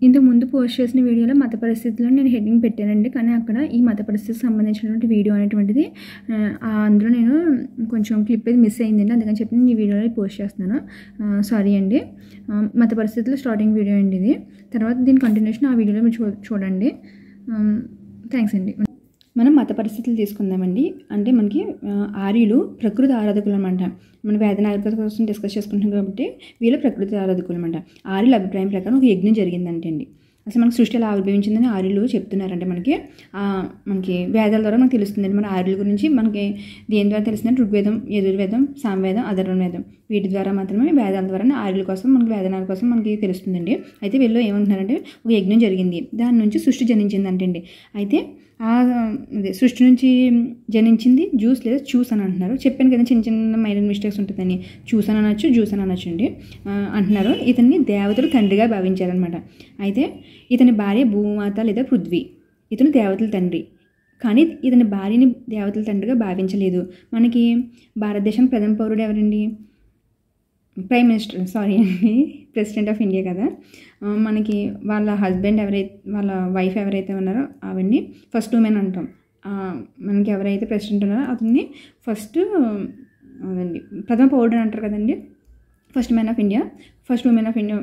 ఇంతకు ముందు పోస్ట్ చేసిన వీడియోలో మత పరిస్థితుల్లో నేను హెడ్డింగ్ పెట్టానండి, కానీ అక్కడ ఈ మత పరిస్థితికి సంబంధించినటువంటి వీడియో అనేటువంటిది అందులో నేను కొంచెం క్లిప్ అయితే మిస్ అయిందండి. అందుకని చెప్పి నేను ఈ వీడియోలో పోస్ట్ చేస్తున్నాను. సారీ అండి. మత పరిస్థితుల్లో స్టార్టింగ్ వీడియో అండి ఇది. తర్వాత దీని కంటిన్యూషన్ ఆ వీడియోలో మీరు చూడండి. థ్యాంక్స్ అండి. మనం మత పరిస్థితులు తీసుకుందామండి. అంటే మనకి ఆర్యులు ప్రకృతి ఆరాధకులు అనమాట. మన వేదన ఆయుర్వేద కోసం డిస్కస్ చేసుకుంటాం కాబట్టి వీళ్ళు ప్రకృతి ఆరాధకులు అనమాట. ఆర్యుల అభిప్రాయం ప్రకారం ఒక యజ్ఞం జరిగిందంటే అండి. అసలు మనకు సృష్టి ఎలా ఆవిర్భవించిందని ఆర్యులు చెప్తున్నారంటే మనకి వేదాల ద్వారా మనకు తెలుస్తుందండి. మన ఆర్యుల గురించి మనకి దేని ద్వారా తెలుస్తుందంటే ఋగ్వేదం, యజుర్వేదం, సామవేదం, అధర్వవేదం వీటి ద్వారా మాత్రమే వేదాల ద్వారా ఆర్యుల కోసం మనకి వేదనాల కోసం మనకి తెలుస్తుందండి. అయితే వీళ్ళు ఏమంటున్నారంటే ఒక యజ్ఞం జరిగింది, దాని నుంచి సృష్టి జనించిందంటే అండి. అయితే సృష్టి నుంచి జనించింది జ్యూస్ లేదా చూస్ అని అంటున్నారు. చెప్పాను కదా చిన్న చిన్న మైనర్ మిస్టేక్స్ ఉంటుందని. చూస్ అని అనొచ్చు, జ్యూస్ అని అనొచ్చు అండి అంటున్నారు. ఇతన్ని దేవతలు తండ్రిగా భావించారనమాట. అయితే ఇతని భార్య భూమాత లేదా పృథ్వీ. ఇతను దేవతల తండ్రి, కానీ ఇతని భార్యని దేవతల తండ్రిగా భావించలేదు. మనకి భారతదేశం ప్రథమ పౌరుడు ఎవరండి? ప్రైమ్ మినిస్టర్, సారీ అండి, ప్రెసిడెంట్ ఆఫ్ ఇండియా కదా. మనకి వాళ్ళ హస్బెండ్ వాళ్ళ వైఫ్ ఎవరైతే ఉన్నారో అవన్నీ ఫస్ట్ ఉమెన్ అంటాం. మనకి ఎవరైతే ప్రెసిడెంట్ ఉన్నారో అతన్ని ఫస్ట్ అదండి ప్రథమ పౌరుడు అంటారు కదండి. First man of India, first women of India.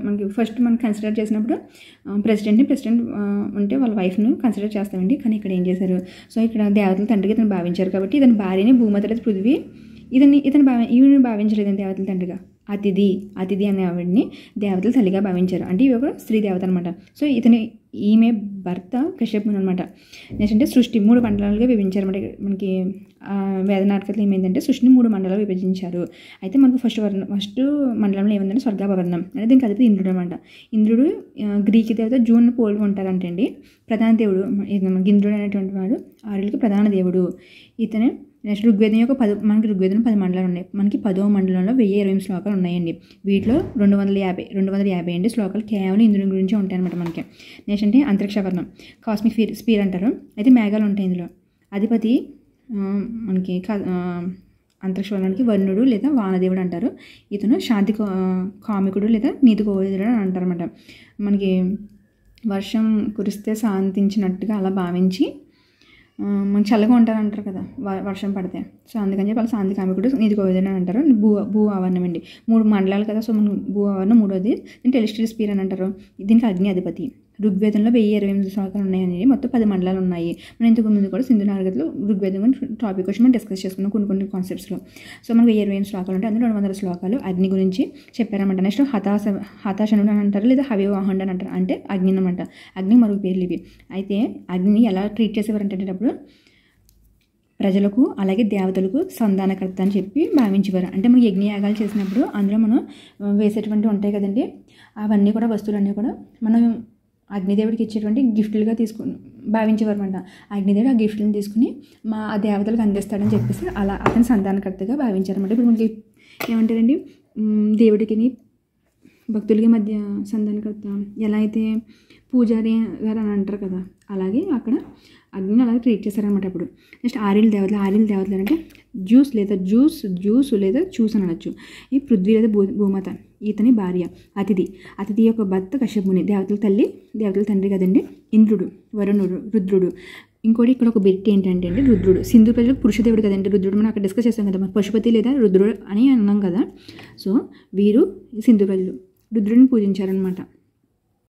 మనం కన్సిడర్ చేసినప్పుడు ప్రెసిడెంట్ ఉంటే వాళ్ళ వైఫ్ను కన్సిడర్ చేస్తామండి. కానీ ఇక్కడ ఏం చేశారు? సో ఇక్కడ దేవతల తండ్రిగా ఇతను భావించారు కాబట్టి ఇతని భార్యని భూమాత లేదా పృథ్వీ. ఈవిని భావించలేదు దేవతల తండ్రిగా. అతిథి అనే ఆవిడని దేవతల తల్లిగా భావించారు. అంటే ఇవి ఒక స్త్రీ దేవత అనమాట. సో ఈమె భర్త కశ్యపుని అనమాట. నెక్స్ట్ అంటే సృష్టి 3 మండలాలుగా విభజించారు అనమాట. మనకి వేదనార్కతలు ఏమైందంటే సృష్టిని 3 మండలాలు విభజించారు. అయితే మనకు ఫస్ట్ మండలంలో ఏముందంటే స్వర్గాభరణం అంటే దీనికి అధిపతి ఇంద్రుడు అనమాట. ఇంద్రుడు గ్రీక్ దేవత జూన్ పోలి ఉంటారంటే అండి. ప్రధాన దేవుడు ఇంద్రుడు అనేటువంటి వాడు ఆర్యులకి ప్రధాన దేవుడు. ఇతనే నెక్స్ట్ ఋగ్వేదం యొక్క మనకి ఋగ్వేదంలో 10 మండలాలు ఉన్నాయి. మనకి 10వ మండలంలో 1020 శ్లోకాలు ఉన్నాయండి. వీటిలో 250 అండి శ్లోకాలు కేవలం ఇంద్రుని గురించి ఉంటాయన్నమాట మనకి. నెక్స్ట్ అంటే అంతరిక్ష వర్ణం, కాస్మిక్ స్పీర్ అంటారు. అయితే మేఘాలు ఉంటాయి ఇందులో. అధిపతి మనకి అంతరిక్ష వర్ణానికి వరుణుడు లేదా వానదేవుడు అంటారు. ఇతను శాంతి కామికుడు లేదా నీతి కోవిదుడు అని అంటారు అనమాట. మనకి వర్షం కురిస్తే శాంతించినట్టుగా అలా భావించి మనకి చల్లగా ఉంటారంటారు కదా వర్షం పడితే. సో అందుకని చెప్పి వాళ్ళు శాంతి కామికుడు, నీతి కోవిదుడు అని అంటారు. భూ ఆవరణం అండి. 3 మండలాలు కదా. సో మనం భూ ఆవరణం మూడోది. దీన్ని టెలిస్ట్రియల్ స్పీర్ అని అంటారు. దీనికి అగ్ని అధిపతి. ఋగ్వేదంలో 1028 శ్లోకాలు ఉన్నాయని, మొత్తం 10 మండలాలు ఉన్నాయి. మనం ఇంతకు ముందు కూడా సింధు నాగరికతలో ఋగ్వేదం టాపిక్ వచ్చి మనం డిస్కస్ చేసుకున్నాం కొన్ని కాన్సెప్ట్స్లో. సో మనకు 1028 శ్లోకాలు ఉంటాయి. అందులో 200 శ్లోకాలు అగ్ని గురించి చెప్పారన్నమాట. నెక్స్ట్ హతాశనుడు అని అంటారు లేదా హవివాహనుడు అని అంటారు. అంటే అగ్ని అనమాట. అగ్ని మరొక పేర్లు ఇవి. అయితే అగ్ని ఎలా ట్రీట్ చేసేవారు అంటే ప్రజలకు అలాగే దేవతలకు సంధానకర్త అని చెప్పి భావించేవారు. అంటే మనం యజ్ఞయాగాలు చేసినప్పుడు అందులో మనం వేసేటువంటి ఉంటాయి కదండి, అవన్నీ కూడా వస్తువులన్నీ కూడా మనం అగ్నిదేవుడికి ఇచ్చేటువంటి గిఫ్ట్లుగా భావించేవారు అనమాట. అగ్నిదేవుడు ఆ గిఫ్ట్లను తీసుకుని ఆ దేవతలకు అందిస్తాడని చెప్పేసి అలా అతని సంధానకర్తగా భావించారన్నమాట. ఇప్పుడు మనకి ఏమంటారండి, దేవుడికి భక్తులకి మధ్య సంధానకర్త ఎలా అయితే పూజారి గారు అని అంటారు కదా, అలాగే అక్కడ అగ్నిని అలాగే ట్రీట్ చేశారనమాట. అప్పుడు నెక్స్ట్ ఆర్యుల దేవతలు అంటే జ్యూస్ లేదా చూస్ అని అనొచ్చు. ఈ పృథ్వీ లేదా భూమాత ఇతని భార్య. అతిథి యొక్క భర్త కశ్యపుని. దేవతల తండ్రి కదండి. ఇంద్రుడు, వరుణుడు, రుద్రుడు. ఇంకోటి ఇక్కడ ఒక బిట్ ఏంటంటే అండి, రుద్రుడు సింధు ప్రజలకు పురుషదేవుడు కదండి. రుద్రుడు మనం అక్కడ డిస్కస్ చేస్తాం కదా, మన పశుపతి లేదా రుద్రుడు అని అన్నాం కదా. సో వీరు సింధు ప్రజలు రుద్రుడిని పూజించారనమాట.